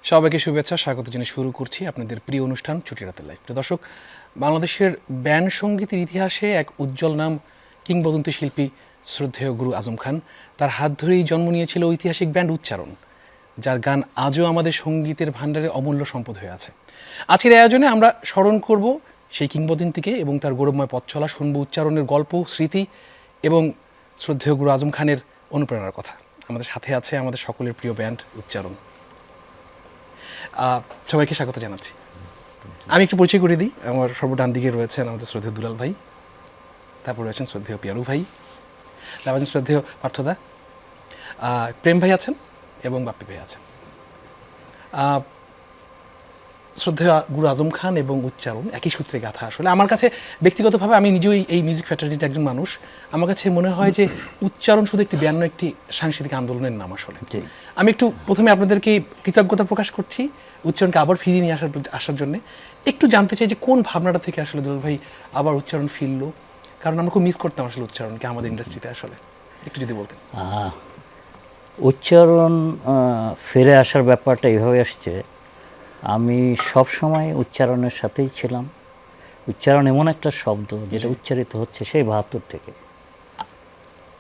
সবাইকে শুভেচ্ছা, স্বাগত জানিয়ে শুরু করছি আপনাদের প্রিয় অনুষ্ঠান ছুটি রাতের লাইভ। প্রিয় দর্শক, বাংলাদেশের ব্যান্ড সঙ্গীতের ইতিহাসে এক উজ্জ্বল নাম কিংবদন্তি শিল্পী শ্রদ্ধেয় গুরু আজম খান। তার হাত ধরেই জন্ম নিয়েছিল ঐতিহাসিক ব্যান্ড উচ্চারণ, যার গান আজও আমাদের সঙ্গীতের ভাণ্ডারে অমূল্য সম্পদ হয়ে আছে। আজকের আয়োজনে আমরা স্মরণ করব সেই কিংবদন্তিকে এবং তার গৌরবময় পথ চলা, শুনব উচ্চারণের গল্প, স্মৃতি এবং শ্রদ্ধেয় গুরু আজম খানের অনুপ্রেরণার কথা। আমাদের সাথে আছে আমাদের সকলের প্রিয় ব্যান্ড উচ্চারণ। সবাইকে স্বাগত জানাচ্ছি। আমি একটু পরিচয় করে দিই। আমার সর্বডান দিকে রয়েছেন আমাদের শ্রদ্ধেয় দুলাল ভাই, তারপর রয়েছেন শ্রদ্ধেয় পিয়ারু ভাই, তারপর আছেন শ্রদ্ধেয় পার্থদা, প্রেম ভাই আছেন এবং বাপ্পি ভাই আছেন। শ্রদ্ধেয় গুরু আজম খান এবং উচ্চারণ একই সূত্রে গাথা। আসলে আমার কাছে ব্যক্তিগতভাবে, আমি নিজেও এই মিউজিক ফ্যাটার্নিটির একজন মানুষ, আমার কাছে মনে হয় যে উচ্চারণ শুধু একটি ব্যান্ড, একটি সাংস্কৃতিক আন্দোলনের নাম। আসলে আমি একটু প্রথমে আপনাদেরকে কৃতজ্ঞতা প্রকাশ করছি উচ্চারণকে আবার ফিরিয়ে নিয়ে আসার জন্য। একটু জানতে চাই যে কোন ভাবনাটা থেকে আসলে দুলাল ভাই আবার উচ্চারণ ফিরলো, কারণ আমরা খুব মিস করতাম আসলে উচ্চারণকে আমাদের ইন্ডাস্ট্রিতে। আসলে একটু যদি বলতেন। উচ্চারণ ফিরে আসার ব্যাপারটা এইভাবে আসছে, আমি সব সময় উচ্চারণের সাথেই ছিলাম। উচ্চারণ এমন একটা শব্দ যেটা উচ্চারিত হচ্ছে সেই ৭২ থেকে।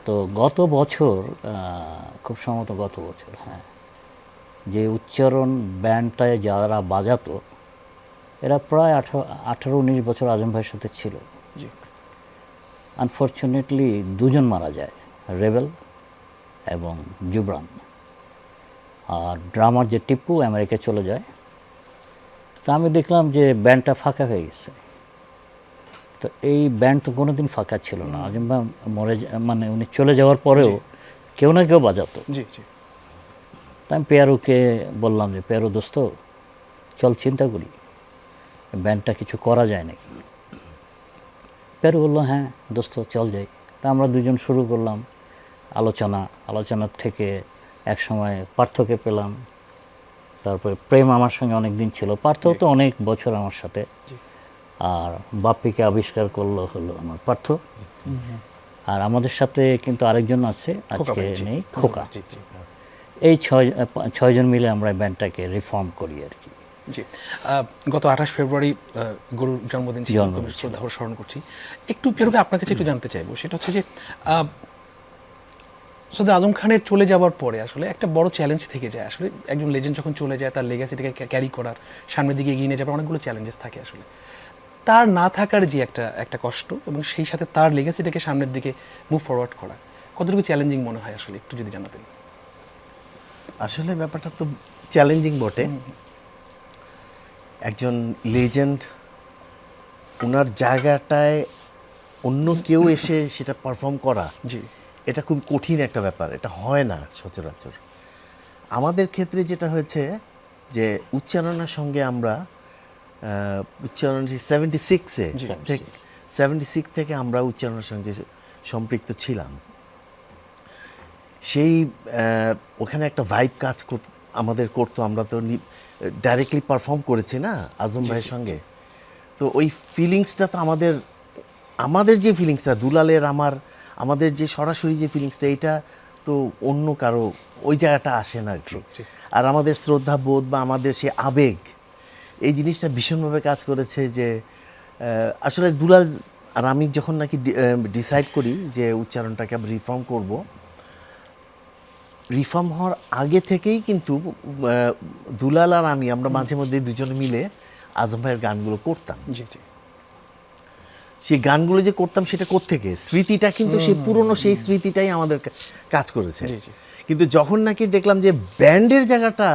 তো গত বছর, খুব সম্ভবত গত বছর, যে উচ্চারণ ব্যান্ডটায় যারা বাজাতো এরা প্রায় ১৮-১৯ বছর আজম ভাইয়ের সাথে ছিল। আনফর্চুনেটলি দুজন মারা যায়, রেবেল এবং জুবরান। আর ড্রামার যে টিপু আমেরিকায় চলে যায়। তা আমি দেখলাম যে ব্যান্ডটা ফাঁকা হয়ে গেছে। তো এই ব্যান্ড তো কোনোদিন ফাঁকা ছিল না। আজম ভাই মানে উনি চলে যাওয়ার পরেও কেউ না কেউ বাজাতো। তা আমি পেয়ারুকে বললাম যে, পেয়ারু দোস্ত, চল চিন্তা করি ব্যান্ডটা কিছু করা যায় নাকি। পেয়ারু বললো, হ্যাঁ দোস্ত চল যাই। তা আমরা দুজন শুরু করলাম আলোচনার থেকে এক সময় পার্থকে পেলাম। তারপরে প্রেম আমার সঙ্গে অনেক দিন ছিল, পার্থ তো অনেক বছর আমার সাথে। আর বাপ্পিকে আবিষ্কার হলো আমার পার্থ। আর আমাদের সাথে কিন্তু আরেকজন আছে, আজকে নেই, খোকা। এই ছয়জন মিলে আমরা ব্যান্ডটাকে রিফর্ম করি আর কি। জি, গত ২৮ ফেব্রুয়ারি গুরুর জন্মদিন ছিল, শ্রদ্ধা স্মরণ করছি। একটু পেরোবে আপনার কাছে একটু জানতে চাইবো, সেটা হচ্ছে যে শ্রদ্ধা আজম খানের চলে যাওয়ার পরে আসলে একটা বড় চ্যালেঞ্জ থেকে যায়। আসলে একজন লেজেন্ড যখন চলে যায়, তার লেগাসিটাকে ক্যারি করার, সামনের দিকে এগিয়ে নিয়ে যাওয়ার অনেকগুলো চ্যালেঞ্জেস থাকে। আসলে তার না থাকার যে একটা কষ্ট, এবং সেই সাথে তার লেগাসিটাকে সামনের দিকে মুভ ফরওয়ার্ড করা কতটুকু চ্যালেঞ্জিং মনে হয় আসলে একটু যদি জানাতেন। আসলে ব্যাপারটা তো চ্যালেঞ্জিং বটে। একজন লেজেন্ড, ওনার জায়গাটায় অন্য কেউ এসে সেটা পারফর্ম করা, এটা খুব কঠিন একটা ব্যাপার। এটা হয় না সচরাচর। আমাদের ক্ষেত্রে যেটা হয়েছে যে উচ্চারণের সঙ্গে আমরা উচ্চারণ 76 থেকে আমরা উচ্চারণের সঙ্গে সম্পৃক্ত ছিলাম। সেই ওখানে একটা ভাইব কাজ আমাদের করতো। আমরা তো ডাইরেক্টলি পারফর্ম করেছি না আজম ভাইয়ের সঙ্গে। তো ওই ফিলিংসটা তো আমাদের যে ফিলিংসটা, দুলালের আমাদের যে সরাসরি যে ফিলিংসটা, এটা তো অন্য কারো ওই জায়গাটা আসে না আর কি। আর আমাদের শ্রদ্ধাবোধ বা আমাদের সে আবেগ, এই জিনিসটা ভীষণভাবে কাজ করেছে। যে আসলে দুলাল আর আমি যখন নাকি ডিসাইড করি যে উচ্চারণটাকে আমরা রিফর্ম করব, রিফর্ম হওয়ার আগে থেকেই কিন্তু দুলাল আর আমরা মাঝে মধ্যে দুজনে মিলে আজম ভাইয়ের গানগুলো করতাম। সেই গানগুলো যে করতাম সেটা কোত্থেকে, স্মৃতিটা কিন্তু সেই পুরনো সেই স্মৃতিটাই আমাদের কাজ করেছে। কিন্তু যখন নাকি দেখলাম যে ব্যান্ডের জায়গাটা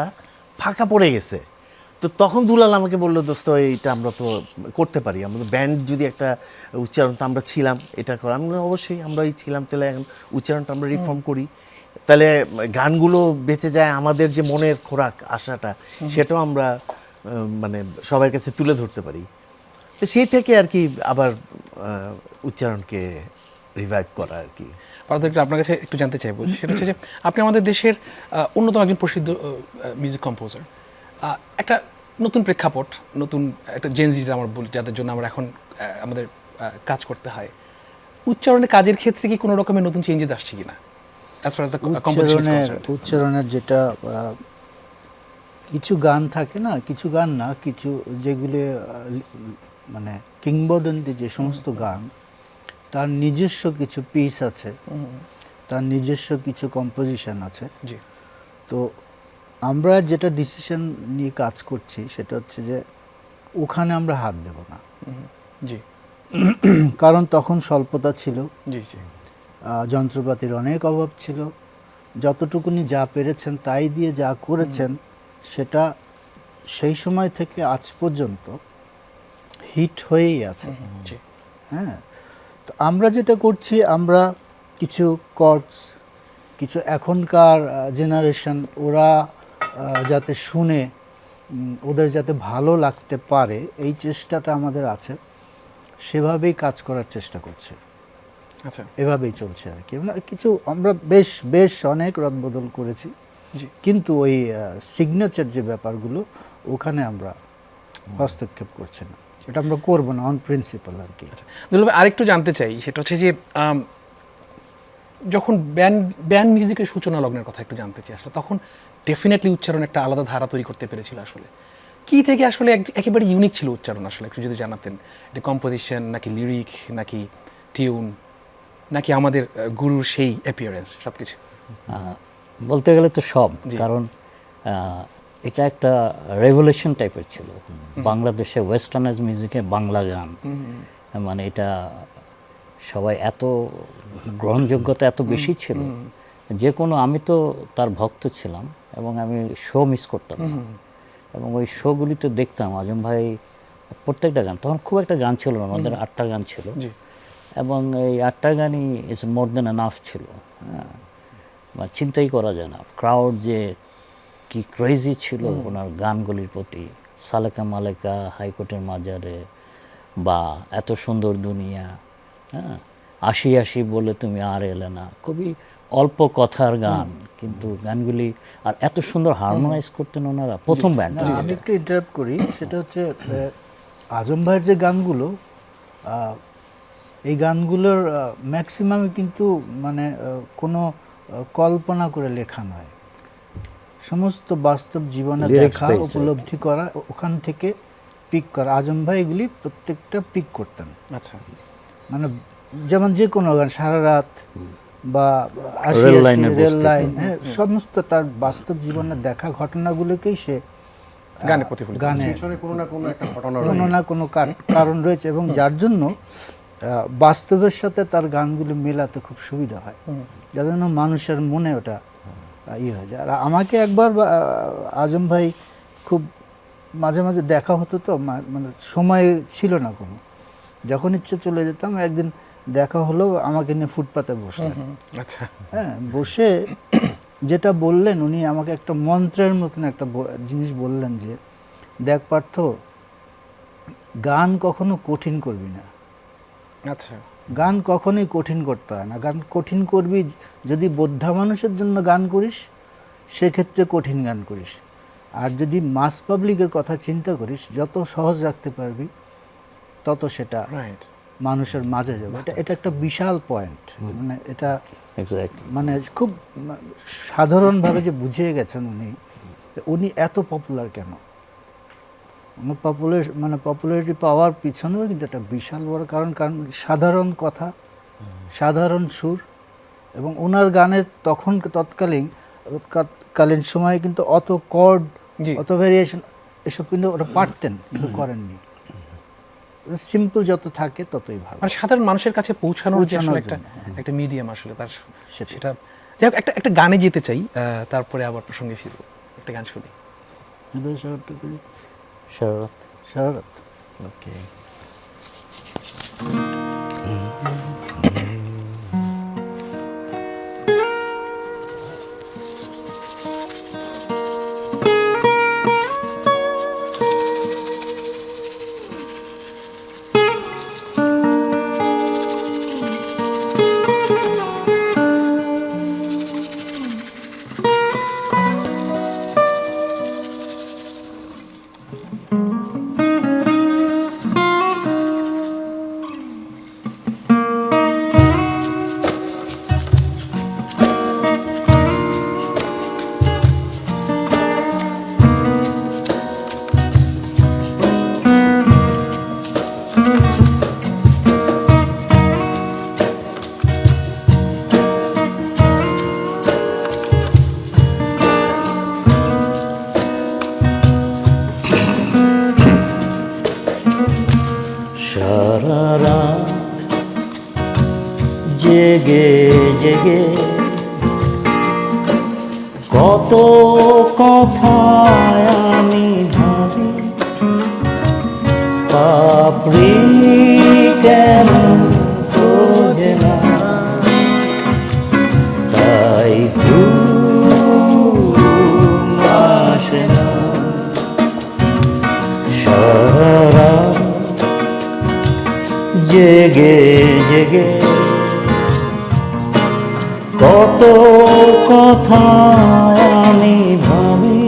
ফাঁকা পড়ে গেছে, তো তখন দুলাল আমাকে বললো, দোস্ত এইটা আমরা তো করতে পারি, আমাদের ব্যান্ড যদি একটা উচ্চারণ, তো আমরা ছিলাম এটা করা। আমি অবশ্যই আমরাই ছিলাম, তাহলে এখন উচ্চারণটা আমরা রিফর্ম করি, তাহলে গানগুলো বেঁচে যায়, আমাদের যে মনের খোরাক আশাটা সেটাও আমরা মানে সবার কাছে তুলে ধরতে পারি। তো সেই থেকে আর কি আবার উচ্চারণকে রিভাইভ করা আর কি। আপনার কাছে একটু জানতে চাইবো, সেটা হচ্ছে যে আপনি আমাদের দেশের অন্যতম একজন প্রসিদ্ধ মিউজিক কম্পোজার। একটা নতুন প্রেক্ষাপট, নতুন একটা জেনজি আমরা বলি, যাদের জন্য আমরা এখন আমাদের কাজ করতে হয়, উচ্চারণের কাজের ক্ষেত্রে কি কোনো রকমের নতুন চেঞ্জেস আসছে কিনা? উচ্চারণের যেটা কিছু গান থাকে না, কিছু গান না, কিছু যেগুলি মানে কিংবদন্তি যে সমস্ত গান, তার নিজস্ব কিছু পিস আছে, তার নিজস্ব কিছু কম্পোজিশন আছে। জি তো আমরা যেটা ডিসিশন নিয়ে কাজ করছি সেটা হচ্ছে যে ওখানে আমরা হাত দেব না, জি কারণ তখন স্বল্পতা ছিল, জি জি যন্ত্রপাতির অনেক অভাব ছিল। যতটুকুনি যা পেরেছেন তাই দিয়ে যা করেছেন সেটা সেই সময় থেকে আজ পর্যন্ত হিট হয়েই আছে। জি হ্যাঁ, তো আমরা যেটা করছি, আমরা কিছু কর্ডস, কিছু এখনকার জেনারেশন ওরা যাতে শুনে ওদের যাতে ভালো লাগতে পারে এই চেষ্টাটা আমাদের আছে, সেভাবেই কাজ করার চেষ্টা করছি, আচ্ছা এভাবেই চলছে আর কি। মানে কিছু আমরা বেশ বেশ অনেক রদবদল করেছি, জি কিন্তু ওই সিগনেচার যে ব্যাপারগুলো ওখানে আমরা হস্তক্ষেপ করছি না, এটা আমরা করবো না অন প্রিন্সিপাল আর কি। দুলাল ভাই, আরেকটু জানতে চাই, সেটা হচ্ছে যে যখন ব্যান্ড মিউজিকের সূচনা লগ্নের কথা একটু জানতে চাই আসলে, তখন ডেফিনেটলি উচ্চারণ একটা আলাদা ধারা তৈরি করতে পেরেছিল আসলে। কি থেকে আসলে একেবারে ইউনিক ছিল উচ্চারণ আসলে, একটু যদি জানাতেন, এটা কম্পোজিশন নাকি লিরিক নাকি টিউন নাকি আমাদের গুরুর সেই অ্যাপিয়ারেন্স, সব কিছু? বলতে গেলে তো সব, জি। কারণ এটা একটা রেভলিউশন টাইপের ছিল বাংলাদেশে ওয়েস্টার্নাইজ মিউজিকে বাংলা গান। মানে এটা সবাই এত গ্রহণযোগ্যতা এত বেশি ছিল যে কোনো, আমি তো তার ভক্ত ছিলাম এবং আমি শো মিস করতাম না। এবং ওই শোগুলিতে দেখতাম আজম ভাই প্রত্যেকটা গান, তখন খুব একটা গান ছিল না, আমাদের 8টা গান ছিল, জি এবং এই 8টা গানই ইজ মোর দেন এনাফ ছিল। হ্যাঁ, বা চিন্তাই করা যায় না ক্রাউড যে কি ক্রেজি ছিল ওনার গানগুলির প্রতি। সালেকা মালেকা, হাইকোর্টের মাজারে, বা এত সুন্দর দুনিয়া, হ্যাঁ, আসি আসি বলে তুমি আর এলে না, খুবই অল্প কথার গান, কিন্তু গানগুলি আর এত সুন্দর হারমোনাইজ করতেন ওনারা, প্রথম ব্যান্ড। না, আমি একটু ইন্টারাপ্ট করি, সেটা হচ্ছে আজম ভাইয়ের যে গানগুলো, এই গানগুলোর ম্যাক্সিমামই কিন্তু মানে কোনো কল্পনা করে লেখা নয়, সমস্ত বাস্তব জীবনে Lyrics দেখা, based, উপলব্ধি করা, ওখান থেকে পিক করা। আজম ভাই এগুলি প্রত্যেকটা পিক করতেন, আচ্ছা মানে যেমন যে কোনো গান, সারা রাত বা আশি রেল আশি, লাইনের রেল বস্তিতে। লাইন, হ্যাঁ, সমস্ত তার বাস্তব জীবনে দেখা ঘটনাগুলোকেই সে গানে প্রতিফলিত গানে পিছনে কোনো না কোনো একটা ঘটনা কোনো না কোনো কারণ রয়েছে, এবং যার জন্য বাস্তবের সাথে তার গানগুলো মেলাতে খুব সুবিধা হয়, যার জন্য মানুষের মনে ওটা ইয়ে হয়ে যায়। আর আমাকে একবার আজম ভাই খুব মাঝে মাঝে দেখা হতো, তো মানে সময় ছিল না কোনো, যখন ইচ্ছে চলে যেতাম। একদিন দেখা হলো, আমাকে নিয়ে ফুটপাতে বসলেন, আচ্ছা হ্যাঁ, বসে যেটা বললেন, উনি আমাকে একটা মন্ত্রের মতন একটা জিনিস বললেন যে, দেখ পার্থ, গান কখনো কঠিন করবি না, আচ্ছা গান কখনোই কঠিন করতে হয় না। গান কঠিন করবি যদি বোদ্ধা মানুষের জন্য গান করিস, সেক্ষেত্রে কঠিন গান করিস। আর যদি মাস পাবলিকের কথা চিন্তা করিস, যত সহজ রাখতে পারবি তত সেটা রাইট মানুষের মাঝে যাবে। এটা একটা বিশাল পয়েন্ট, মানে এটা এক্স্যাক্টলি। মানে খুব সাধারণভাবে যে বুঝিয়ে গেছেন উনি এত পপুলার কেন। মানে পপুলারিটি পাওয়ার পিছনেও কিন্তু একটা বিশাল বড় কারণ সাধারণ কথা, সাধারণ সুর, এবং ওনার গানের তৎকালীন সময়ে কিন্তু অত কর্ড, জি। অত ভেরিয়েশন এসব কিন্তু ওরা পারতেন, কিন্তু করেননি। সিম্পল যত থাকে ততই ভালো। মানে সাধারণ মানুষের কাছে পৌঁছানোর যে আসলে একটা একটা মিডিয়াম আসলে তার, সেটা যাই হোক, একটা গানে যেতে চাই, তারপরে আবার প্রসঙ্গে ফিরবো, একটা গান শুনি। শরৎ। শরৎ, ওকে। জেগে জেগে কত কথায় আমি ভাবি, পাপড়ি কেন বোঝে না, তাই ঘুম আসে না। সারা জেগে জেগে কত কথা আমি ভাবি,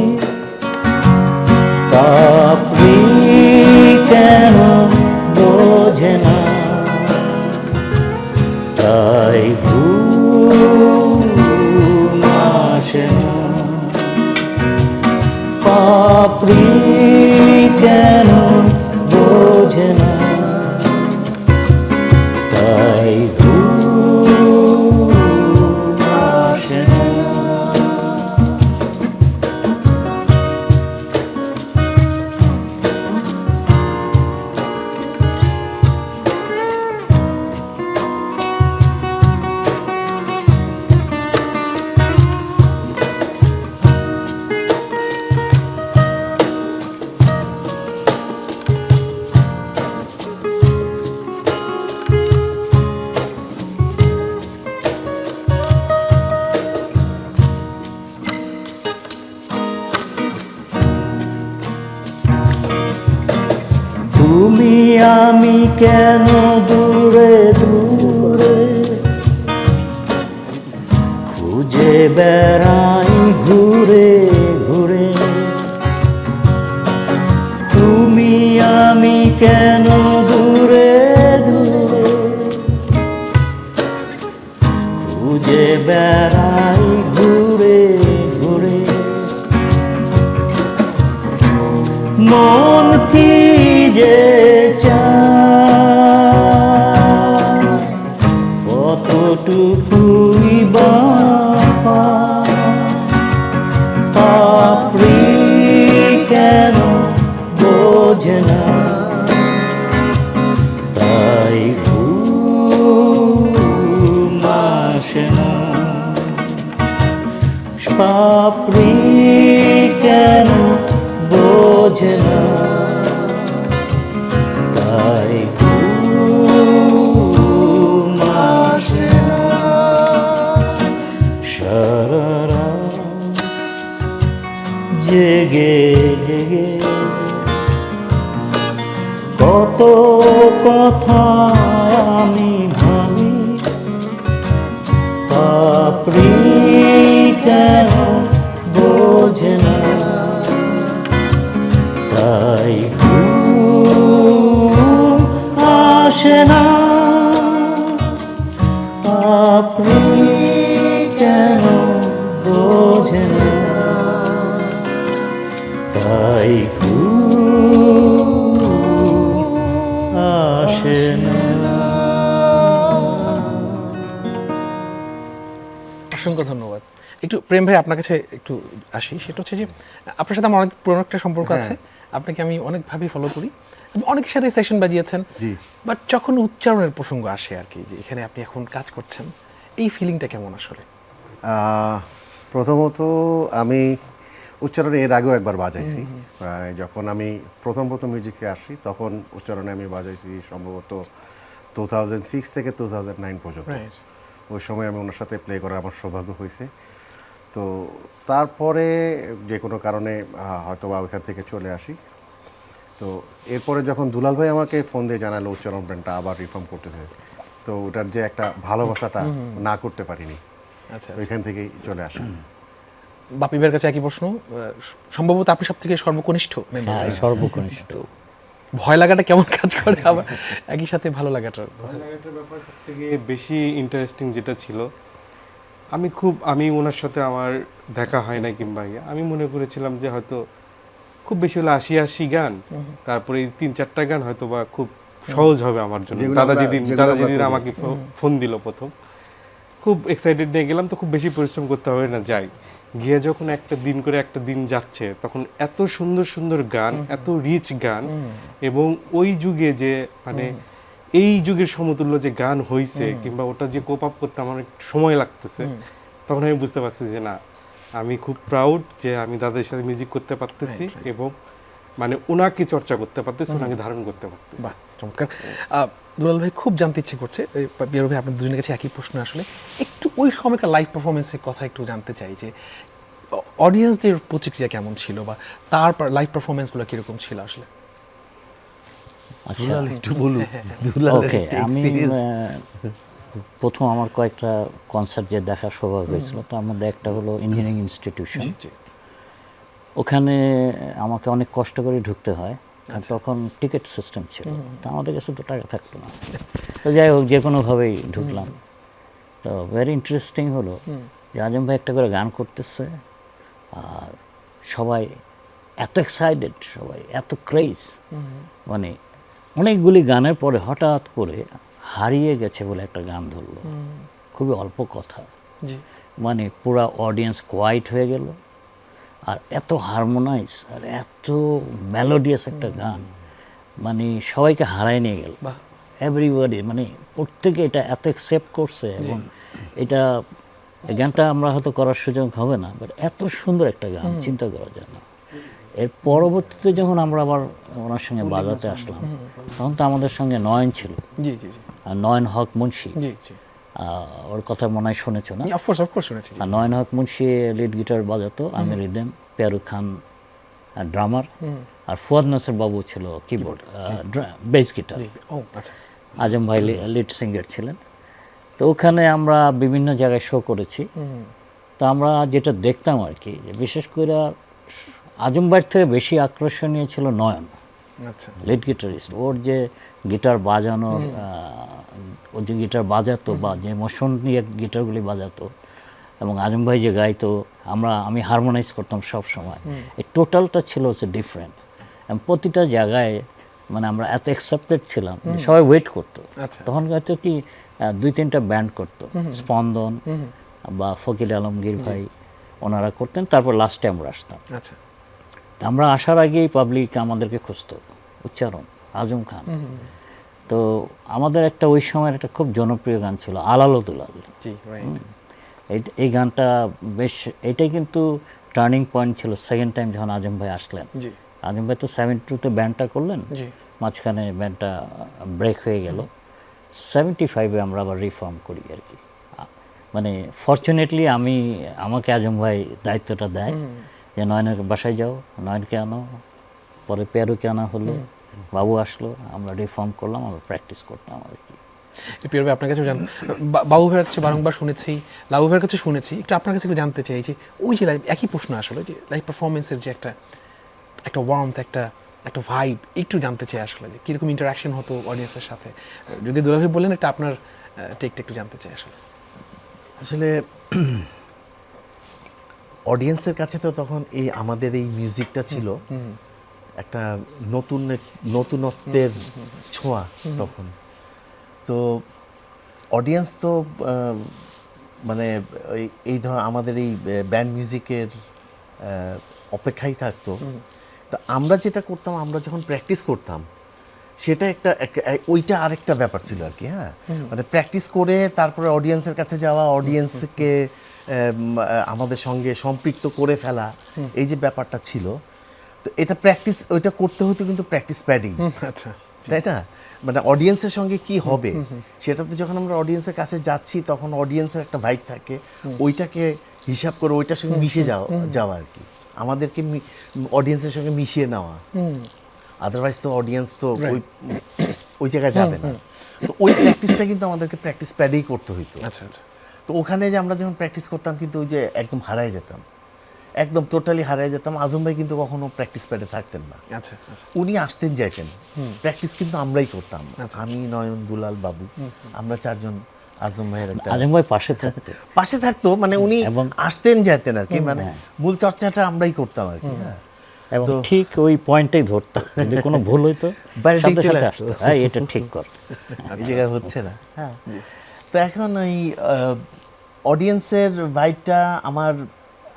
পাপড়ি কেন বোঝে না, তাই ঘুম আসে না। পাপড়ি কেন বোঝে না, তাই ঘুম আসে না। তুমি আমি কেন দূরে দূরে খুঁজে বেড়াই ঘুরে ঘুরে, তুমি আমি কেন দূরে দূরে খুঁজে বেড়াই ঘুরে ঘুরে, মন কি যে চায় কতটুকুই বা পায়, পাপড়ি কেন বোঝে না, তাই ঘুম আসে না। পাপড়ি কেন বোঝে না, তাই ঘুম আসে না। সারা রাত জেগে জেগে কত কথা আমি ভাবি, পাপড়ি কেন বোঝে না, তাই ঘুম আসে না। পাপড়ি কেন বোঝে না, তাই ঘুম আসে না। অসংখ্য ধন্যবাদ। একটু প্রেম ভাই আপনার কাছে একটু আসি, সেটা হচ্ছে যে আপনার সাথে আমার অনেক পুরনো একটা সম্পর্ক আছে, আপনাকে আমি অনেকভাবেই ফলো করি, অনেকের সাথে সেশন বাজিয়েছেন, বাট যখন উচ্চারণের প্রসঙ্গ আসে আর কি, যে এখানে আপনি এখন কাজ করছেন, এই ফিলিংটা কেমন আসলে? প্রথমত আমি উচ্চারণে এর আগেও একবার বাজাইছি। যখন আমি প্রথম মিউজিকে আসি তখন উচ্চারণে আমি বাজাইছি সম্ভবত 2006 থেকে 2009 পর্যন্ত। ওই সময় আমি ওনার সাথে প্লে করার আমার সৌভাগ্য হয়েছে। তো তারপরে যে কোনো কারণে হয়তো বা ওইখান থেকে চলে আসি। তো এরপরে যখন দুলাল ভাই আমাকে ফোন দিয়ে জানালো উচ্চারণ ব্র্যান্ডটা আবার রিফর্ম করতেছে, তো ওটার যে একটা ভালোবাসাটা না করতে পারিনি, আচ্ছা, ওইখান থেকেই চলে আসা। বাপি ভাইয়ের কাছে একই প্রশ্ন, সম্ভবত আপনি সব থেকে সর্বকনিষ্ঠ member। হ্যাঁ, সর্বকনিষ্ঠ। ভয় লাগাটা কেমন কাজ করে, আবার একই সাথে ভালো লাগাটা? ব্যাপার থেকে বেশি ইন্টারেস্টিং যেটা ছিল, আমি ওনার সাথে আমার দেখা হয় না কিংবা আমি মনে করেছিলাম যে হয়তো খুব বেশি হলে ৮০ গান, তারপরে ৩-৪টা গান হয়তো বা খুব সহজ হবে আমার জন্য। দাদা যেদিন আমাকে ফোন দিল প্রথম, খুব এক্সাইটেড নিয়ে গেলাম, তো খুব বেশি পরিশ্রম করতে হবে না, যাই গিয়ে যখন একটা দিন যাচ্ছে তখন এত সুন্দর সুন্দর গান, এত রিচ গান, এবং ওই যুগে যে মানে এই যুগের সমতুল্য যে গান হয়েছে কিংবা ওটা যে কোপ আপ করতে আমার একটু সময় লাগতেছে, তখন আমি বুঝতে পারছি যে না, আমি খুব প্রাউড যে আমি দাদার সাথে মিউজিক করতে পারতেছি এবং মানে ওনাকে চর্চা করতে পারতেছি, ওনাকে ধারণ করতে পারতেছি। বাহ, চমৎকার। দুলাল ভাই, খুব জানতে ইচ্ছে করছে, পিয়ারো ভাই আপনাদের দুজনের কাছে একই প্রশ্ন আসলে, একটু ওই সময়কার লাইভ পারফরমেন্সের কথা একটু জানতে চাই, যে অডিয়েন্সদের প্রতিক্রিয়া কেমন ছিল বা তার লাইভ পারফরমেন্সগুলো কীরকম ছিল আসলে? আচ্ছা, দুলাল একটু বলুন, দুলালের ওকে, একটা আমি experience। প্রথম আমার কয়েকটা কনসার্ট যে দেখার সৌভাগ্য হয়েছিল, তার মধ্যে একটা হলো ইঞ্জিনিয়ারিং ইনস্টিটিউশন। জি। ওখানে আমাকে অনেক কষ্ট করে ঢুকতে হয়, কারণ তখন টিকিট সিস্টেম ছিল, তো আমাদের কাছে তো টাকা থাকতো না। তো যাই হোক, যে কোনোভাবেই ঢুকলাম। তো ভেরি ইন্টারেস্টিং হলো যে আজম ভাই একটা করে গান করতেছে, আর সবাই এত এক্সাইটেড, সবাই এত ক্রেজ, মানে অনেকগুলি গানের পরে হঠাৎ করে হারিয়ে গেছে বলে একটা গান ধরলো, খুবই অল্প কথা, জি। মানে পুরা অডিয়েন্স কোয়াইট হয়ে গেল, আর এত হারমোনাইজ আর এত মেলোডিয়াস একটা গান, মানে সবাইকে হারায় নিয়ে গেল। বাহ। এভরিবডি, মানে প্রত্যেকে এটা এত অ্যাকসেপ্ট করছে, এবং এটা, এই গানটা আমরা হয়তো করার সুযোগ হবে না, বাট এত সুন্দর একটা গান, চিন্তা করা যায় না। এর পরবর্তীতে যখন আমরা আবার ওনার সঙ্গে বাজাতে আসলাম, তখন তো আমাদের সঙ্গে নয়ন ছিল, জি জি জি আর নয়ন হক মুন্সি, জি জি, ওর কথা মনে হয় শুনেছো না? অফকোর্স শুনেছি। আর নয়ন হক মুন্সি লিড গিটার বাজাতো, আমি রিদেম, পেয়ারু খান ড্রামার, আর ফুয়াদ নাসির বাবু ছিল কিবোর্ড, বেস গিটার, জি, ও আচ্ছা। আজম ভাই লিড সিঙ্গার ছিলেন। তো ওখানে আমরা বিভিন্ন জায়গায় শো করেছি। তো আমরা যেটা দেখতাম আর কি, যে বিশেষ করে আজম ভাইয়ের থেকে বেশি আকর্ষণীয় ছিল নয়ন, আচ্ছা। Lead guitarist. ওর যে গিটার বাজানোর, ও যে গিটার বাজাতো বা যে মোশন নিয়ে গিটারগুলি বাজাতো, এবং আজম ভাই যে গাইতো, আমি হারমোনাইজ করতাম সব সময়, এই টোটালটা ছিল হচ্ছে ডিফারেন্ট। এবং প্রতিটা জায়গায় মানে আমরা এত অ্যাকসেপ্টেড ছিলাম যে সবাই ওয়েট করতো। আচ্ছা। তখন হয়তো কি 2-3টা ব্যান্ড করতো, স্পন্দন বা ফকির আলমগীর ভাই, ওনারা করতেন, তারপর লাস্টে আমরা আসতাম। আচ্ছা। তা আমরা আসার আগেই পাবলিক আমাদেরকে খুঁজতো, উচ্চারণ আজম খান। তো আমাদের একটা ওই সময়ের একটা খুব জনপ্রিয় গান ছিল আলালো দুলাল। জি, রাইট। এই গানটা বেশ, এটাই কিন্তু টার্নিং পয়েন্ট ছিল সেকেন্ড টাইম যখন আজম ভাই আসলেন। জি আজম ভাই তো 72-তে ব্যান্ডটা করলেন, জি, মাঝখানে ব্যান্ডটা ব্রেক হয়ে গেল, 75-এ আমরা আবার রিফর্ম করি আর কি। মানে ফরচুনেটলি আমাকে আজম ভাই দায়িত্বটা দেয় যে নয়নের বাসায় যাও, নয়নকে আনো, পরে পেয়ারুকে আনা হলো, বাবু আসলো, আমরা রিফর্ম করলাম, আমরা প্র্যাকটিস করতাম আর কি। পিয়ার ভাই, আপনার কাছে বাবু ভাইয়ের কাছে বারংবার শুনেছি, লাবু ভাইয়ের কাছে শুনেছি, একটু আপনার কাছে একটু জানতে চাই যে ওই যে লাইভ, একই প্রশ্ন আসলে, যে লাইভ পারফরমেন্সের যে একটা ওয়ার্মথ, একটা ভাইব, একটু জানতে চাই আসলে, যে কীরকম ইন্টারাকশন হতো অডিয়েন্সের সাথে। যদি দুলাল ভাই বললেন, একটা আপনার টেকটা একটু জানতে চাই আসলে। আসলে অডিয়েন্সের কাছে তো তখন এই আমাদের এই মিউজিকটা ছিল একটা নতুনত্বের ছোঁয়া তখন। তো অডিয়েন্স তো মানে এই ধর আমাদের এই ব্যান্ড মিউজিকের অপেক্ষাই থাকতো। তো আমরা যেটা করতাম, আমরা যখন প্র্যাকটিস করতাম, সেটা ওইটা আরেকটা ব্যাপার ছিল আর কি। হ্যাঁ, মানে প্র্যাকটিস করে তারপরে অডিয়েন্সের কাছে যাওয়া, অডিয়েন্সকে আমাদের সঙ্গে সম্পৃক্ত করে ফেলা, এই যে ব্যাপারটা ছিল, তো এটা প্র্যাকটিস, ওইটা করতে হতো কিন্তু প্র্যাকটিস প্যাডেই, আচ্ছা। তাই না? মানে অডিয়েন্সের সঙ্গে কি হবে সেটাতে যখন আমরা অডিয়েন্সের কাছে যাচ্ছি, তখন অডিয়েন্সের একটা ভাইব থাকে, ওইটাকে হিসাব করে ওইটার সঙ্গে মিশে যাওয়া আর কি, আমাদেরকে অডিয়েন্সের সঙ্গে মিশিয়ে নেওয়া। আদারওয়াইজ তো অডিয়েন্স তো ওই জায়গায় যাবে না। তো ওই প্র্যাকটিসটা কিন্তু আমাদেরকে প্র্যাকটিস প্যাডেই করতে হইতো। আচ্ছা আচ্ছা। তো ওখানে যে আমরা যখন প্র্যাকটিস করতাম, কিন্তু ওই যে একদম হারায় যেতাম, একদম টোটালি হারিয়ে যেতাম। আজম ভাই কিন্তু কখনো প্র্যাকটিস প্যাডে থাকতেন না, আচ্ছা আচ্ছা। উনি আসতেন যাইতেন, প্র্যাকটিস কিন্তু আমরাই করতাম। আমি, নয়ন, দুলাল, বাবু, আমরা চারজন আজম ভাইয়ের একটা আজম ভাই পাশে থাকতো, মানে উনি এবং- আসতেন যাইতেন আর কি, মানে মূল চর্চাটা আমরাই করতাম আর কি। হ্যাঁ, এবং ঠিক ওই পয়েন্টটাই ধরতো, যদি কোনো ভুল হইতো বাইরে সাথে চলে সাথে আসতো। আসতো, হ্যাঁ এটা ঠিক কর। এই জায়গায় হচ্ছে না। হ্যাঁ, তো এখন ওই অডিয়েন্সের ভাইবটা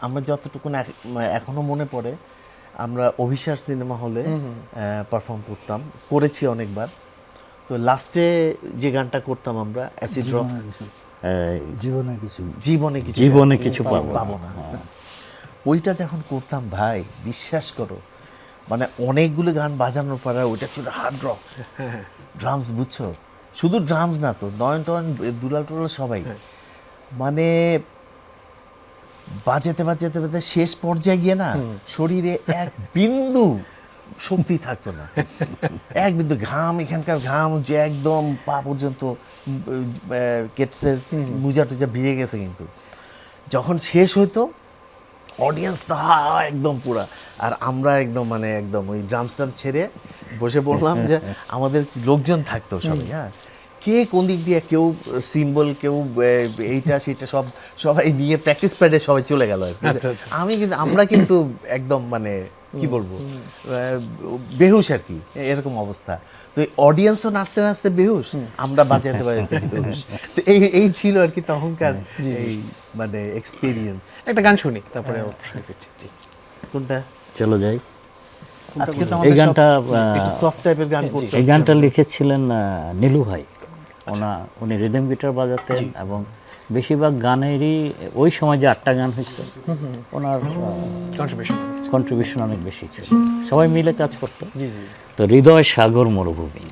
আমার যতটুকু এখনো মনে পড়ে, আমরা অভিসার সিনেমা হলে পারফর্ম করেছি অনেকবার। তো লাস্টে যে গানটা করতাম আমরা অ্যাসিড রক, জীবনে কিছু জীবনে কিছু পাবো পাবো না, ওইটা যখন করতাম ভাই বিশ্বাস করো মানে অনেকগুলো গান বাজানোর পরে ওইটা ছিল হার্ড রক ড্রামস, বুঝছো? শুধু ড্রামস না তো, নয়ন টয়ন দুলাল টুলাল সবাই মানে বাজাতে বাজাতে বাজাতে শেষ পর্যায়ে গিয়ে না শরীরে এক বিন্দু শক্তি থাকতো না, এক বিন্দু ঘাম, এখানকার ঘাম যে একদম পা পর্যন্ত কেটসের মুজা টুজা ভিজে গেছে, কিন্তু যখন শেষ হইতো অডিয়েন্স তো একদম পুরা, আর আমরা একদম মানে একদম ওই ড্রামস্টার ছেড়ে বসে বললাম যে আমাদের লোকজন থাকতো সবাই, হ্যাঁ, কে কোন দিক দিয়ে, কেউ সিম্বল, কেউ এইটা সেটা সবাই নিয়ে প্র্যাকটিস প্যাডে সবাই চলে গেল আর কি। আমরা কিন্তু একদম মানে কি বলবো বেহুশ আর কি, এরকম অবস্থা। তো অডিয়েন্সও নাচতে নাচতে বেহুশ, আমরা বাজাতে বাজাতে বেহুশ। তো এই ছিল আর কি তখনকার এই মানে এক্সপিরিয়েন্স। একটা গান শুনি তারপরে প্রশ্ন করছি। কোনটা? চলো যাই। আজকে তো এই আমাদের গানটা একটু সফট টাইপের গান করতে এই গানটা লিখেছিলেন নীলু ভাই। উনি রিদম গিটার বাজাতেন এবং বেশিরভাগ গানেরই ওই সময় যে 8টা গান হয়েছে ওনার কন্ট্রিবিউশন অনেক বেশি ছিল, সবাই মিলে কাজ করতো। তো হৃদয় সাগর মরুভূমি।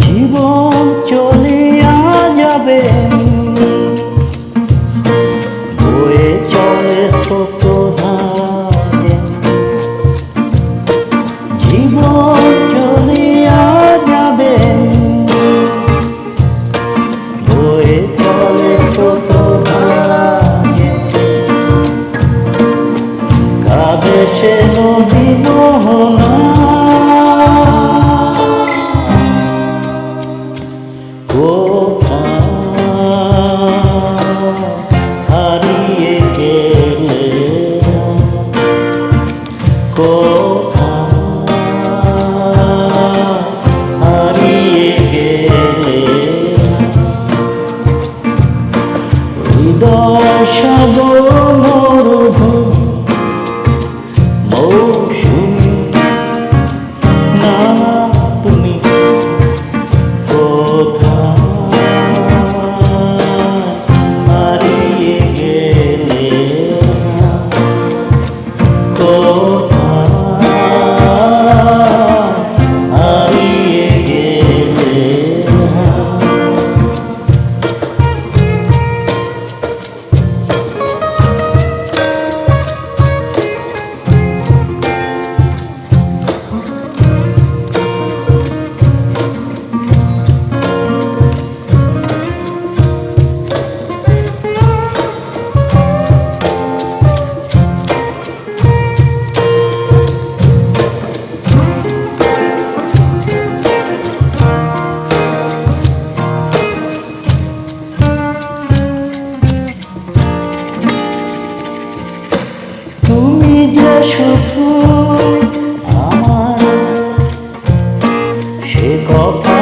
জীবন চলিয়া যাবে, বয়ে চলে স্রোত ধারে। জীবন চলিয়া যাবে, বয়ে চলে স্রোত ধারে। কাঁদে সে নদী মোহনা, হারিয়ে গেলে হারিয়ে গেলে হৃদয় সাগর মরুভূমি মৌসুমী না তুমি হারিয়ে গেলে হারিয়ে গেলে। তুমি যে শুধু আমার, সে কথা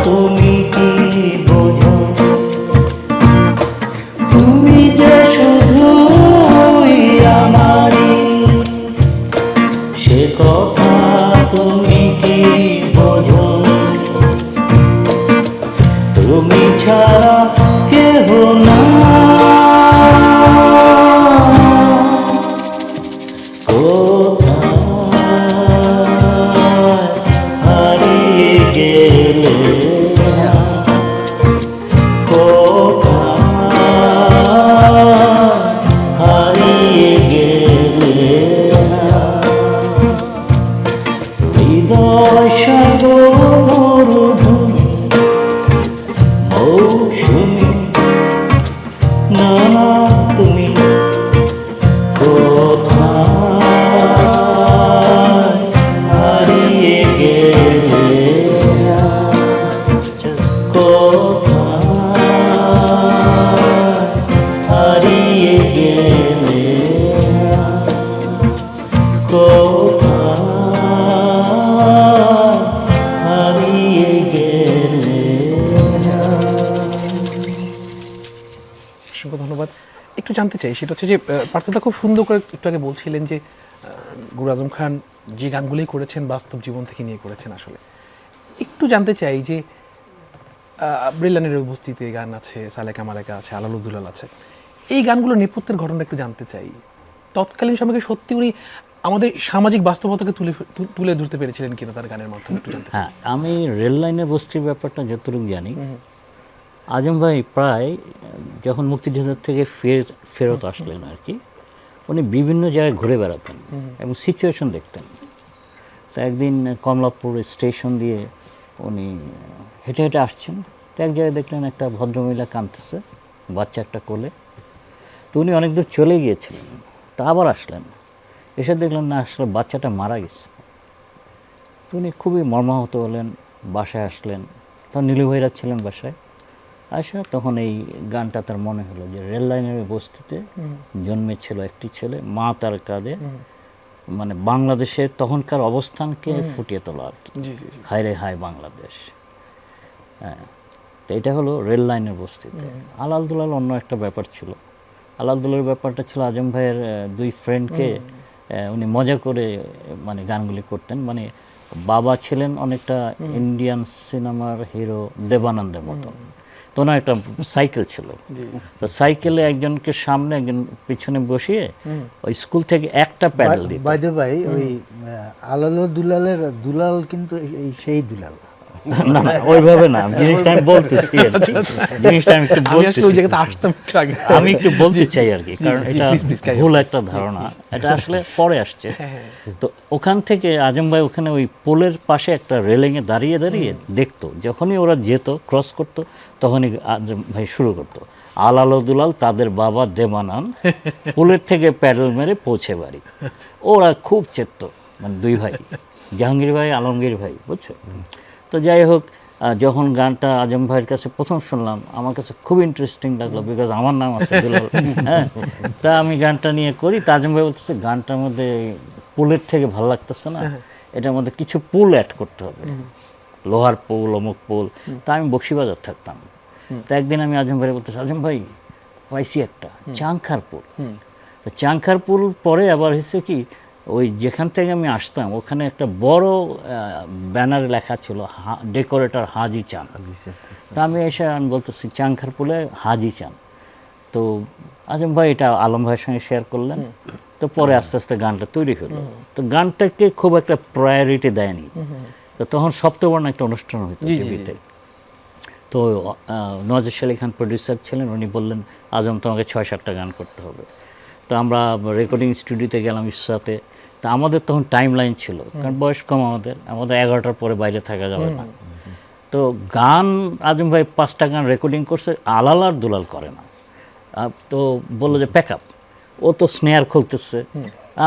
তুমি কি বোঝো? তুমি যে শুধু আমারই, সে কথা তুমি কি বোঝো? তুমি ছাড়া কেহ না, কোথায় কোথায় হারিয়ে গেলে কোথায় হারিয়ে গেলে কোথায় হারিয়ে গেলে। অসংখ্য ধন্যবাদ। একটু জানতে চাই সেটা হচ্ছে যে পার্থদা খুব সুন্দর করে একটু আগে বলছিলেন যে গুরু আজম খান যে গানগুলোই করেছেন বাস্তব জীবন থেকে নিয়ে করেছেন। আসলে একটু জানতে চাই যে ব্রিলানের উপস্থিতি গান আছে, সালেকা মালেকা আছে, আলালুদুলাল আছে, এই গানগুলোর নেপথ্যের ঘটনা একটু জানতে চাই। তৎকালীন সময়ে সত্যি উনি আমাদের সামাজিক বাস্তবতাকে তুলে ধরতে পেরেছিলেন কিনা তার গানের মাধ্যমে একটু জানতে চাই। হ্যাঁ, আমি রেল লাইনের বস্তির ব্যাপারটা যতটুকু জানি, আজম ভাই প্রায় যখন মুক্তিযুদ্ধ থেকে ফেরত আসলেন আর কি, উনি বিভিন্ন জায়গায় ঘুরে বেড়াতেন এবং সিচুয়েশন দেখতেন। তো একদিন কমলাপুর স্টেশন দিয়ে উনি হেঁটে হেঁটে আসছেন, তো এক জায়গায় দেখলেন একটা ভদ্রমহিলা কাঁদতেছে, বাচ্চা একটা কোলে। তো উনি অনেক দূর চলে গিয়েছিলেন, তা আবার আসলেন, এসে দেখলেন না আসলে বাচ্চাটা মারা গেছে। তো উনি খুবই মর্মাহত হলেন, বাসায় আসলেন, তখন নীলু ভাইরা ছিলেন বাসায়। আসা তখন এই গানটা তার মনে হলো যে রেল লাইনের বস্তিতে জন্মেছিল একটি ছেলে, মা তার কাঁধে, মানে বাংলাদেশের তখনকার অবস্থানকে ফুটিয়ে তোলা আর কি। হায় রে হায় বাংলাদেশ। হ্যাঁ, তো এটা হলো রেল লাইনের বস্তিতে। আলাল দুলাল অন্য একটা ব্যাপার ছিল। আলাল দুলালের ব্যাপারটা ছিল আজম ভাইয়ের দুই ফ্রেন্ডকে উনি মজা করে মানে গানগুলি করতেন। মানে বাবা ছিলেন অনেকটা ইন্ডিয়ান সিনেমার হিরো দেবানন্দের মতন। তো ওনার একটা সাইকেল ছিল, তো সাইকেলে একজনকে সামনে একজন পিছনে বসিয়ে ওই স্কুল থেকে একটা প্যাডেল দিত। বাই দ্য বাই, ওই আলালো দুলালের দুলাল কিন্তু সেই দুলাল না না, ওইভাবে না, জিনিসটা আমি বলতেছি আর কি। জিনিসটা আমি একটু আমি একটু বলতে চাই আর কি, কারণ এটা ভুল একটা ধারণা, এটা আসলে পরে আসছে। তো ওখান থেকে আজম ভাই ওখানে ওই পোলের পাশে একটা রেলিংয়ে দাঁড়িয়ে দাঁড়িয়ে দেখতো, যখনই ওরা যেত ক্রস করতো তখনই আজম ভাই শুরু করতো আলালো দুলাল তাদের বাবা দেবানান পোলের থেকে প্যাডেল মেরে পৌঁছে বাড়ি। ওরা খুব চেত, মানে দুই ভাই, জাহাঙ্গীর ভাই আলমগীর ভাই, বুঝছো? তো যাই হোক, যখন গানটা আজম ভাইয়ের কাছে প্রথম শুনলাম আমার কাছে খুব ইন্টারেস্টিং লাগলো, বিকজ আমার নাম আছে দুলাল। হ্যাঁ, তা আমি গানটা নিয়ে করি, তা আজম ভাই বলতেছে গানটার মধ্যে পুলের থেকে ভালো লাগতেছে না, এটার মধ্যে কিছু পুল অ্যাড করতে হবে, লোহার পুল, অমুক পুল। তা আমি বক্সিবাজার থাকতাম, তা একদিন আমি আজম ভাই বলতেছি, আজম ভাই পাইছি একটা চাংখার পুল। তো চাংখার পুল পরে আবার হচ্ছে কি, ওই যেখান থেকে আমি আসতাম ওখানে একটা বড় ব্যানার লেখা ছিল ডেকোরেটর হাজি চান। তা আমি এসে আমি বলতেছি চাংখার পুলে হাজি চান। তো আজম ভাই এটা আলম ভাইয়ের সঙ্গে শেয়ার করলেন। তো পরে আস্তে আস্তে গানটা তৈরি হলো। তো গানটাকে খুব একটা প্রায়োরিটি দেয়নি। তো তখন সপ্তবর্ণ একটা অনুষ্ঠান হতো টিভিতে। তো নওয়াজ আলী খান প্রডিউসার ছিলেন, উনি বললেন আজম তোমাকে 6-7টা গান করতে হবে। তো আমরা রেকর্ডিং স্টুডিওতে গেলাম ইসাতে। তা আমাদের তখন টাইম লাইন ছিল, কারণ বয়স কম, আমাদের 11টার পরে বাইরে থাকা যাবে না। তো গান আজম ভাই 5টা গান রেকর্ডিং করছে, আলাল আর দুলাল করে না। তো বললো যে প্যাক আপ, ও তো স্নেয়ার খুলতেছে।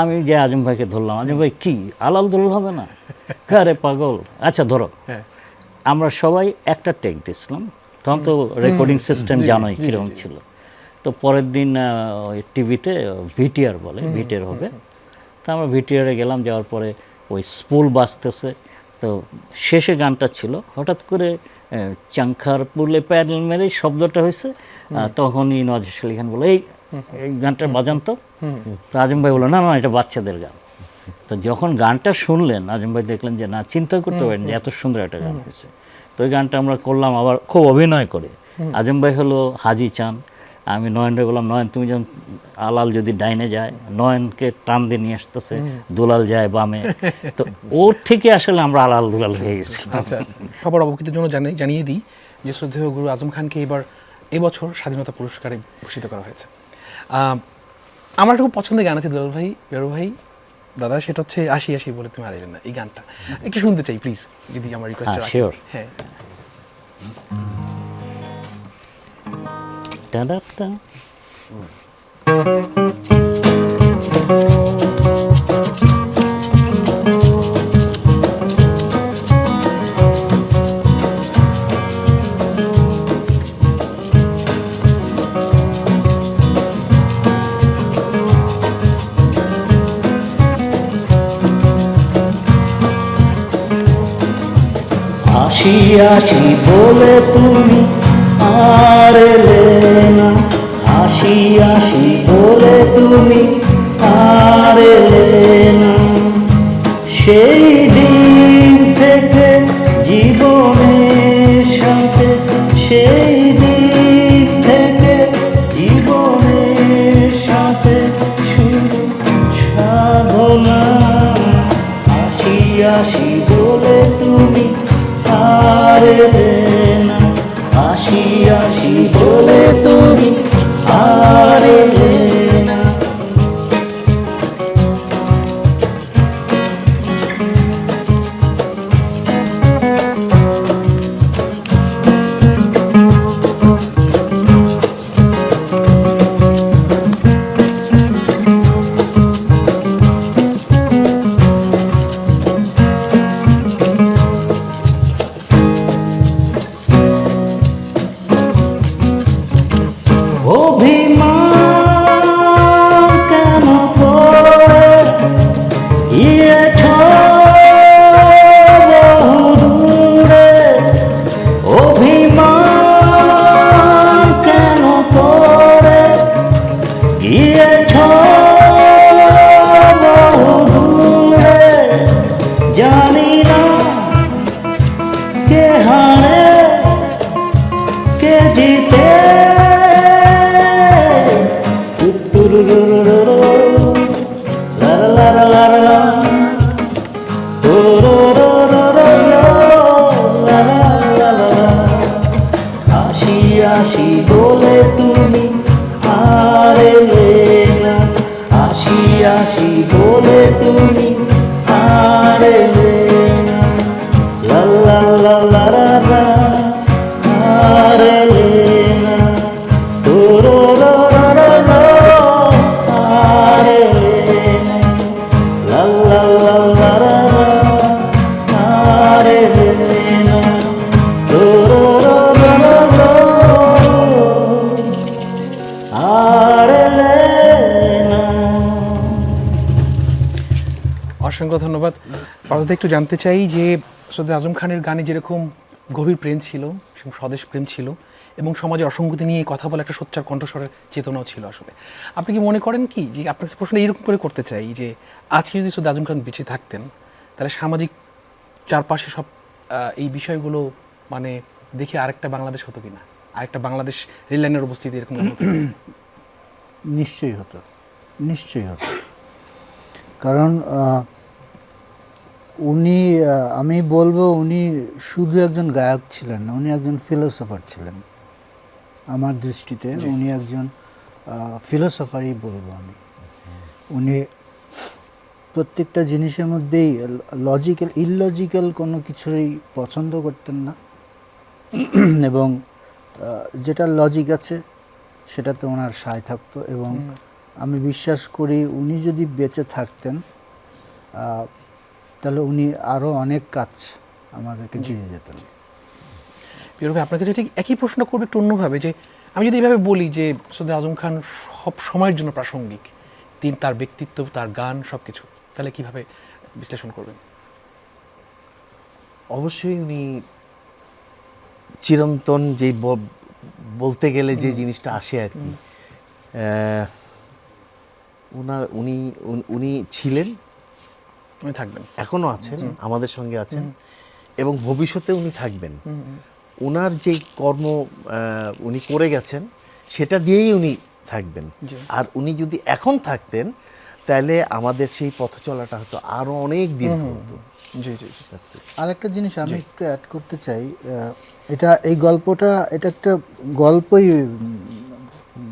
আমি যে আজম ভাইকে ধরলাম, আজম ভাই কি আলাল দুলাল হবে না? আরে পাগল, আচ্ছা ধরো। আমরা সবাই একটা টেক দিয়েছিলাম, তখন তো রেকর্ডিং সিস্টেম জানোই কীরকম ছিল। তো পরের দিন ওই টিভিতে ভিটিআর বলে, ভিটিআর হবে। তো আমরা ভিটিআরে গেলাম, যাওয়ার পরে ওই স্পুল বাজতেছে। তো শেষে গানটা ছিল, হঠাৎ করে চাংখার পুলে প্যাডেল মেরে শব্দটা হয়েছে। তখনই নওয়াজ আলী খান বলে এই গানটা বাজান তো। তো আজম ভাই বললো না না, এটা বাচ্চাদের গান। তো যখন গানটা শুনলেন আজম ভাই দেখলেন যে না, চিন্তা করতে পারেন যে এত সুন্দর একটা গান হয়েছে। তো ওই গানটা আমরা করলাম আবার খুব অভিনয় করে। আজম ভাই হলো হাজি চান, আমি নয়নরে বললাম নয়ন তুমি যখন আলাল যদি ডাইনে যায়, নয়নকে টান দিয়ে নিয়ে আসতেছে, দুলাল যায় বামে। তো ওর থেকে আসলে আমরা আলাল দুলাল হয়ে গেছি। আচ্ছা, সবার অবগতির জন্য জানিয়ে দিই যে শ্রদ্ধেয় গুরু আজম খানকে এবছর স্বাধীনতা পুরস্কারে ভূষিত করা হয়েছে। আমার একটা খুব পছন্দের গান আছে দুলাল ভাই, বেরো ভাই দাদা, সেটা হচ্ছে আসি আসি বলে তুমি হারাইলেন না। এই গানটা একটু শুনতে চাই প্লিজ, যদি আমার রিকোয়েস্ট রাখেন। শিওর। হ্যাঁ, Da-da-da. আসি আসি বলে তুমি আর এলে না, আসি আসি বলে তুমি আর এলে না। সেই দিন থেকে জীবনের সাথে, সেই দিন থেকে জীবনের সাথে শুধু সাধনা। আসি আসি বলে তুমি আর এলে না, আসি আসি বলে তুমি আর এলে না। অভিমান কেন করে গিয়েছ বহুদূরে, অভিমান কেন করে গিয়েছ বহুদূরে। জানি না কে হারে কে জিতে, আসি আসি বলে তুমি আর এলে না, আসি আসি বলে তুমি আর এলে না। লা লা লা লা লা লা, আর এলে না। দো রো রো রো রো রো, আর এলে না। লা লা লা লা লা লা, আর এলে না। দো রো রো রো রো রো, আর এলে না। অসংখ্য ধন্যবাদ। পার্থদা, একটু জানতে চাই যে সৈয়দ আজম খানের গানে যেরকম গভীর প্রেম ছিল, স্বদেশ প্রেম ছিল, এবং সমাজের অসঙ্গতি নিয়ে কথা বলে একটা সোচ্চার কণ্ঠস্বরের চেতনাও ছিল। আসলে আপনি কি মনে করেন কি যে, আপনার কাছে প্রশ্ন এইরকম করে করতে চাই যে আজকে যদি সৈয়দ আজম খান বেঁচে থাকতেন, তাহলে সামাজিক চারপাশে সব এই বিষয়গুলো মানে দেখে আরেকটা বাংলাদেশ হতো কিনা, আরেকটা বাংলাদেশ রেল লাইনের উপস্থিতি এরকম হতো? নিশ্চয়ই হতো, নিশ্চয়ই হতো। কারণ উনি, আমি বলবো উনি শুধু একজন গায়ক ছিলেন না, উনি একজন ফিলোসফার ছিলেন। আমার দৃষ্টিতে উনি একজন ফিলোসফারই বলবো আমি। উনি প্রত্যেকটা জিনিসের মধ্যেই লজিক্যাল ইললজিক্যাল কোনো কিছুই পছন্দ করতেন না, এবং যেটা লজিক আছে সেটাতে ওনার সায় থাকতো। এবং আমি বিশ্বাস করি উনি যদি বেঁচে থাকতেন তাহলে উনি আরও অনেক কাজ আমাদেরকে দিয়ে যেতেন। প্রিয় ভাই, আপনার কাছে ঠিক একই প্রশ্ন করবো একটু অন্যভাবে, যে আমি যদি এইভাবে বলি যে সৈয়দ আজম খান সব সময়ের জন্য প্রাসঙ্গিক, তিনি তার ব্যক্তিত্ব, তার গান, সব কিছু, তাহলে কিভাবে বিশ্লেষণ করবেন? অবশ্যই উনি চিরন্তন, যে বলতে গেলে যে জিনিসটা আসে আর কি, উনি ছিলেন, উনি থাকবেন, এখনো আছেন, আমাদের সঙ্গে আছেন, এবং ভবিষ্যতে উনি থাকবেন। ওনার যে কর্ম উনি করে গেছেন সেটা দিয়েই উনি থাকবেন। আর উনি যদি এখন থাকতেন তাহলে আমাদের সেই পথ চলাটা হয়তো আরো অনেক দিন হতো। জি জি। আরেকটা জিনিস আমি একটু অ্যাড করতে চাই, এই গল্পটা, এটা একটা গল্পই,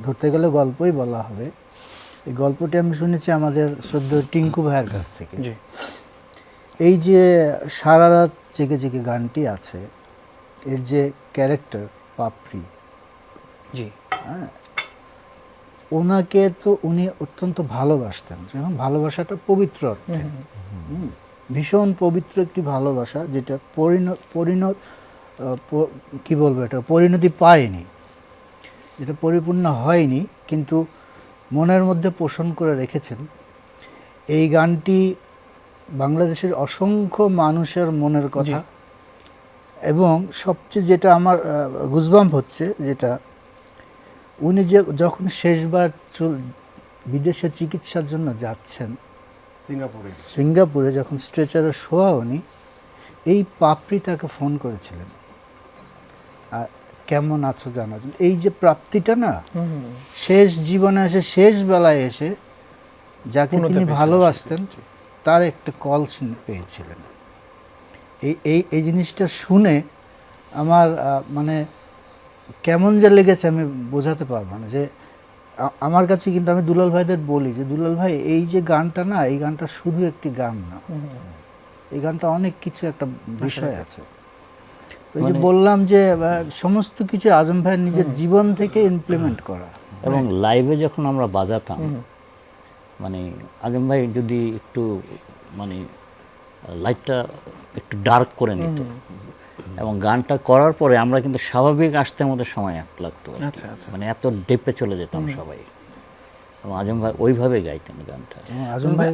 ধরতে গেলে গল্পই বলা হবে। এই গল্পটি আমি শুনেছি আমাদের সদ্য টিঙ্কু ভাইয়ের কাছ থেকে। এই যে সারা রাত জেগে জেগে গানটি আছে, এর যে ক্যারেক্টার পাপড়ি, জি, হ্যাঁ, ওনাকে তো উনি অত্যন্ত ভালোবাসতেন, এবং ভালোবাসাটা পবিত্র অর্থে, ভীষণ পবিত্র একটি ভালোবাসা, যেটা কি বলবো, এটা পরিণতি পায়নি, যেটা পরিপূর্ণ হয়নি, কিন্তু মনের মধ্যে পোষণ করে রেখেছেন। এই গানটি বাংলাদেশের অসংখ্য মানুষের মনের কথা এবং সবচেয়ে যেটা আমার গুজবাম্প হচ্ছে যেটা উনি যে যখন শেষবার বিদেশে চিকিৎসার জন্য যাচ্ছেন সিঙ্গাপুরে যখন স্ট্রেচারে শোয়া উনি, এই পাপড়ি তাকে ফোন করেছিলেন আর কেমন আছো জানার জন্য। এই যে প্রাপ্তিটা না, শেষ জীবনে এসে শেষ বেলায় এসে যাকে তিনি ভালোবাসতেন তার একটা কল পেয়েছিলেন। এই জিনিসটা শুনে আমার মানে কেমন যে লেগেছে আমি বোঝাতে পারবো না। যে আমার কাছে কিন্তু আমি দুলাল ভাইদের বলি যে দুলাল ভাই এই যে গানটা না, এই গানটা শুধু একটি গান না, এই গানটা অনেক কিছু একটা বিষয় আছে। ওই যে বললাম যে সমস্ত কিছু আজম ভাইয়ের নিজের জীবন থেকে ইমপ্লিমেন্ট করা। এবং লাইভে যখন আমরা বাজাতাম, মানে আজম ভাই যদি একটু মানে লাইটটা একটু ডার্ক করে নিত এবং গানটা করার পরে আমরা কিন্তু স্বাভাবিক আসতে আমাদের সময় লাগতো, মানে এত ডেপে চলে যেতাম সবাই। এবং আজম ভাই ওইভাবে গাইতেন গানটা। আজম ভাই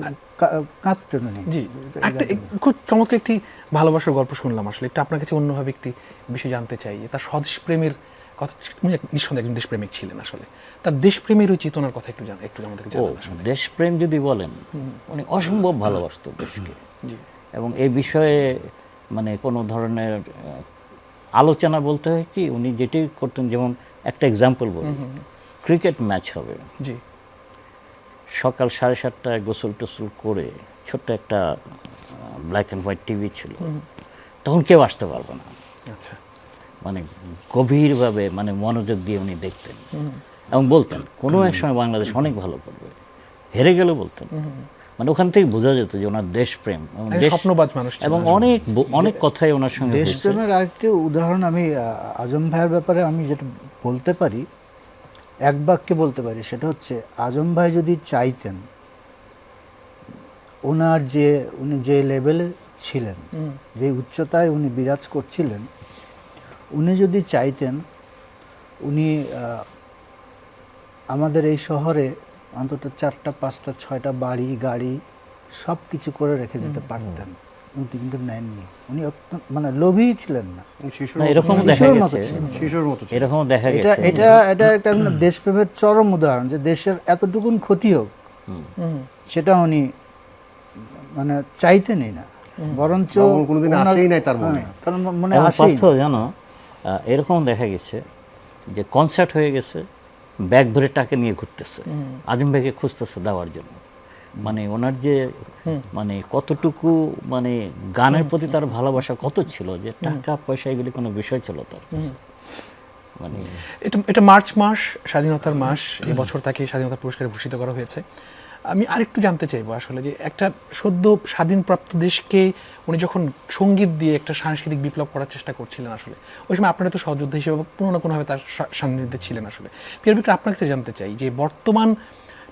কাঁদতেন উনি। জি, একটা খুব চমৎকার একটি ভালোবাসার গল্প শুনলাম। আসলে একটু আপনার কাছে অন্যভাবে একটি বিষয় জানতে চাই যে তার স্বদেশ প্রেমের কথা। উনি নিঃসন্দেহে একজন দেশপ্রেমিক ছিলেন। আসলে তার দেশপ্রেমের ওই চেতনার কথা একটু আমাদেরকে জানান। আসলে দেশপ্রেম যদি বলেন, উনি অসম্ভব ভালোবাসতো দেশকে। এবং এই বিষয়ে মানে কোনো ধরনের আলোচনা বলতে হয় কি, উনি যেটি করতেন, যেমন একটা এক্সাম্পল বলি, ক্রিকেট ম্যাচ হবে, জি, সকাল 7:30টায় গোসল টোসল করে ছোট্ট একটা ব্ল্যাক অ্যান্ড হোয়াইট টিভি ছিল, তখন কেউ আসতে পারবে না। আচ্ছা, মানে গভীরভাবে মানে মনোযোগ দিয়ে উনি দেখতেন এবং বলতেন কোনো এক সময় বাংলাদেশ অনেক ভালো করবে, হেরে গেলে বলতেন। মানে ওখান থেকে বোঝা যেত যে ওনার দেশপ্রেম স্বপ্নবাজ মানুষ এবং অনেক কথাই ওনার সঙ্গে দেশপ্রেমের আরেকটি উদাহরণ আমি আজম ভাইয়ের ব্যাপারে আমি যেটা বলতে পারি, এক বাক্যে বলতে পারি, সেটা হচ্ছে আজম ভাই যদি চাইতেন, উনি যে লেভেলে ছিলেন, যে উচ্চতায় উনি বিরাজ করছিলেন, উনি যদি চাইতেন, উনি আমাদের এই শহরে অন্তত 4টা 5টা 6টা বাড়ি গাড়ি সব কিছু করে রেখে যেতে পারতেন। উনি কিন্তু নেননি। উনি মানে লোভী ছিলেন না। এরকম দেখা গেছে। এটা একটা দেশপ্রেমের চরম উদাহরণ, যে দেশের এতটুকুন ক্ষতি হোক সেটা উনি মানে চাইতেনই না, বরঞ্চ কোনোদিন আসেই নাই তার মনে আসেই জানো। এরকম দেখা গেছে যে কনসার্ট হয়ে গেছে, ব্যাগ ভরে টাকা নিয়ে ঘুরতেছে, আজম ভাইকে খুঁজতেছে দেওয়ার জন্য। মানে ওনার যে মানে কতটুকু মানে গানের প্রতি তার ভালোবাসা কত ছিল, যে টাকা পয়সা এগুলি কোনো বিষয় ছিল তার কাছে। মানে এটা মার্চ মাস, স্বাধীনতার মাস। এবছর তাকে স্বাধীনতা পুরস্কারে ভূষিত করা হয়েছে। আমি আরেকটু জানতে চাইবো আসলে যে একটা সদ্য স্বাধীনপ্রাপ্ত দেশকে উনি যখন সঙ্গীত দিয়ে একটা সাংস্কৃতিক বিপ্লব করার চেষ্টা করছিলেন, আসলে ওই সময় আপনারা তো সহযোদ্ধা হিসেবে কোনো না কোনোভাবে তার সান্নিধ্যে ছিলেন। আসলে পিয়ার বিক্রম, আপনার কাছে জানতে চাই যে বর্তমান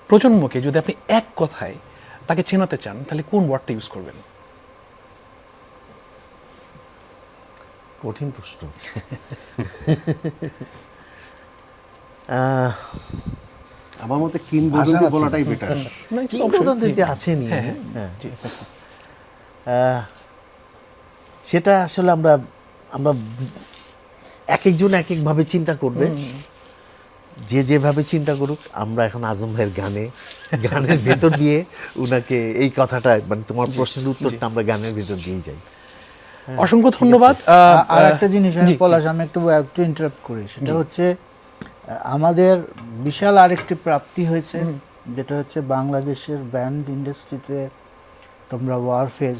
প্রজন্মকে যদি আপনি এক কথায় তাকে চেনাতে চান, তাহলে কোন ওয়ার্ডটা ইউজ করবেন? কঠিন প্রশ্ন। আমার মতে কিংবদন্তি বলাটাই বেটার। কিংবদন্তি আছেনই, সেটা আসলে আমরা এক একজন এক একভাবে চিন্তা করবে, যে যেভাবে চিন্তা করুক। আমরা এখন আজম ভাইয়ের গানের ভেতর দিয়ে উনাকে এই কথাটা, মানে তোমার প্রশ্নের উত্তরটা আমরা গানের ভেতর দিয়েই যাই। অসংখ্য ধন্যবাদ। আর একটা জিনিস আমি পলাশ, আমি একটু ইন্টারাপ্ট করি, সেটা হচ্ছে আমাদের বিশাল আরেকটি প্রাপ্তি হয়েছে, যেটা হচ্ছে বাংলাদেশের ব্যান্ড ইন্ডাস্ট্রিতে তোমরা ওয়ারফেজ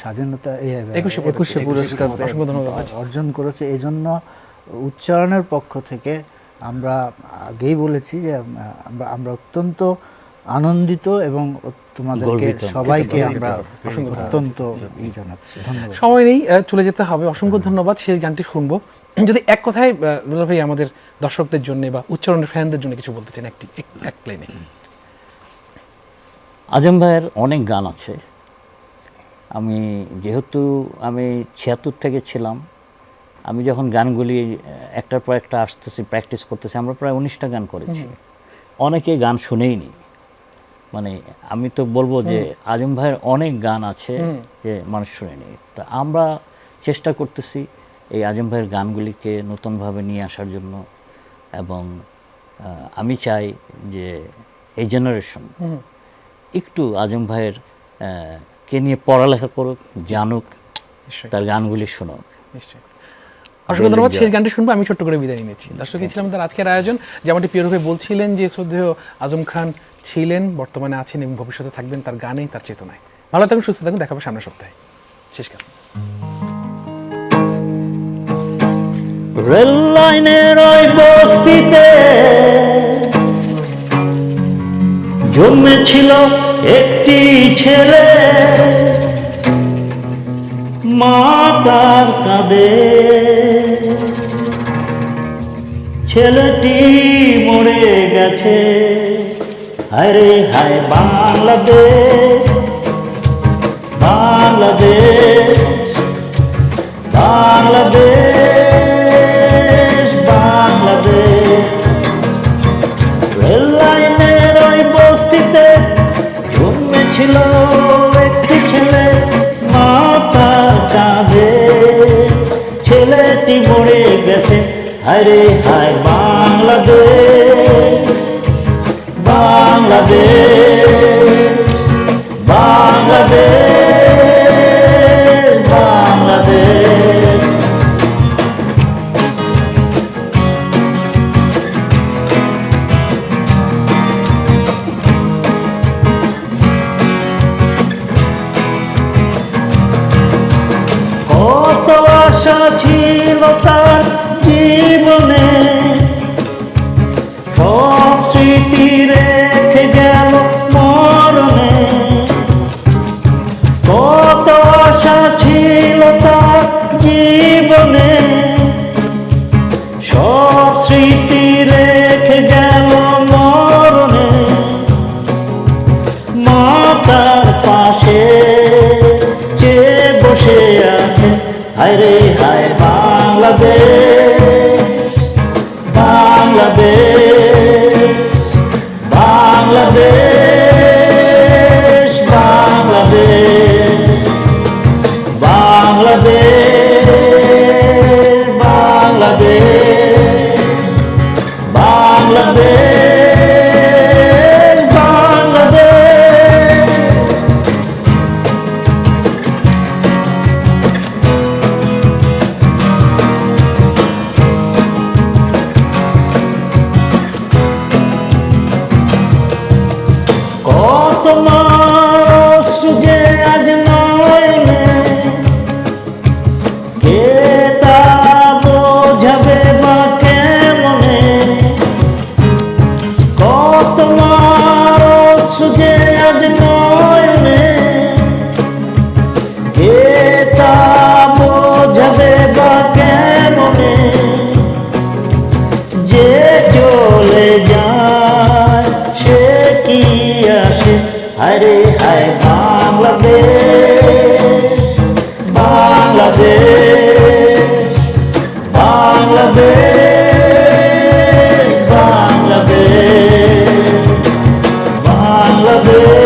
স্বাধীনতা 21শে পুরস্কার অর্জন করেছে। এই জন্য উচ্চারণের পক্ষ থেকে আমরা আগেই বলেছি যে আমরা অত্যন্ত আনন্দিত এবং তোমাদেরকে সবাইকে আমরা অত্যন্ত জানাচ্ছি। ধন্যবাদ। সময় নেই, চলে যেতে হবে। অসংখ্য ধন্যবাদ। শেষ গানটি শুনবো। যদি এক কথায় দুলাল ভাই আমাদের দর্শকদের জন্য বা উচ্চারণের ফ্যানদের জন্য কিছু বলতে চান এক লাইনে। আজম ভাইয়ের অনেক গান আছে। যেহেতু আমি 76 থেকে ছিলাম, আমি যখন গানগুলি একটার পর একটা আসতেছি, প্র্যাকটিস করতেছি, আমরা প্রায় 19টা গান করেছি। অনেকে গান শুনেইনি। মানে আমি তো বলবো যে আজম ভাইয়ের অনেক গান আছে যে মানুষ শুনেনি। তা আমরা চেষ্টা করতেছি এই আজম ভাইয়ের গানগুলিকে নতুনভাবে নিয়ে আসার জন্য, এবং আমি চাই যে এই জেনারেশন একটু আজম ভাইয়ের কে নিয়ে পড়ালেখা করুক, জানুক, নিশ্চয়ই তার গানগুলি শুনুক। নিশ্চয়ই। অসংখ্য ধন্যবাদ। শেষ গানটি শুনবো, আমি ছোট্ট করে বিদায় নিচ্ছি। দর্শক, এই ছিলাম আমাদের আজকের আয়োজন। যেমনটি প্রিয় রূপে বলছিলেন যে শ্রদ্ধেয় আজম খান ছিলেন, বর্তমানে আছেন এবং ভবিষ্যতে থাকবেন তার গানে, তার চেতনায়। ভালো থাকুন, সুস্থ থাকুন, দেখা হবে সামনের সপ্তাহে। শেষ গান। রেল লাইনের ওই বস্তিতে জন্মেছিল একটি ছেলে, মা তার কাঁদে, ছেলেটি মরে গেছে। হায় রে হায় বাংলাদেশ, বাংলাদেশ, বাংলাদেশ, বাংলাদেশ। রেল লাইনের ওই বস্তিতে জন্মেছিল একটি ছেলে, মা তার কাঁধে, ছেলেটি মরে গেছে। হায় রে হায় বাংলাদেশ, বাংলাদেশ, বাংলাদেশ, বাংলাদেশ। কত আশা ছিল তার জীবনে, সব স্মৃতি রেখে গেল মরণে। কত আশা ছিল তার জীবনে, সব স্মৃতি রেখে গেল মরণে। মা তার পাশে চেয়ে বসে আছে। হায় রে হায় বাংলাদেশ, বাংলাদেশ, বাংলাদেশ, বাংলাদেশ, বাংলাদেশ, বাংলাদেশ, বাংলাদেশ, বাংলাদেশ। কত মাস যে আজ নয়নে, কে তা বোঝাবে বা কেমনে। কত মাস যে আজ নয়নে, কে তা বোঝাবে বা কেমনে। যে চলে যায় সে কি আসে। হায় রে হায় বাংলাদেশ, বাংলাদেশ, বাংলাদেশ, বাংলাদেশ, বাংলাদেশ।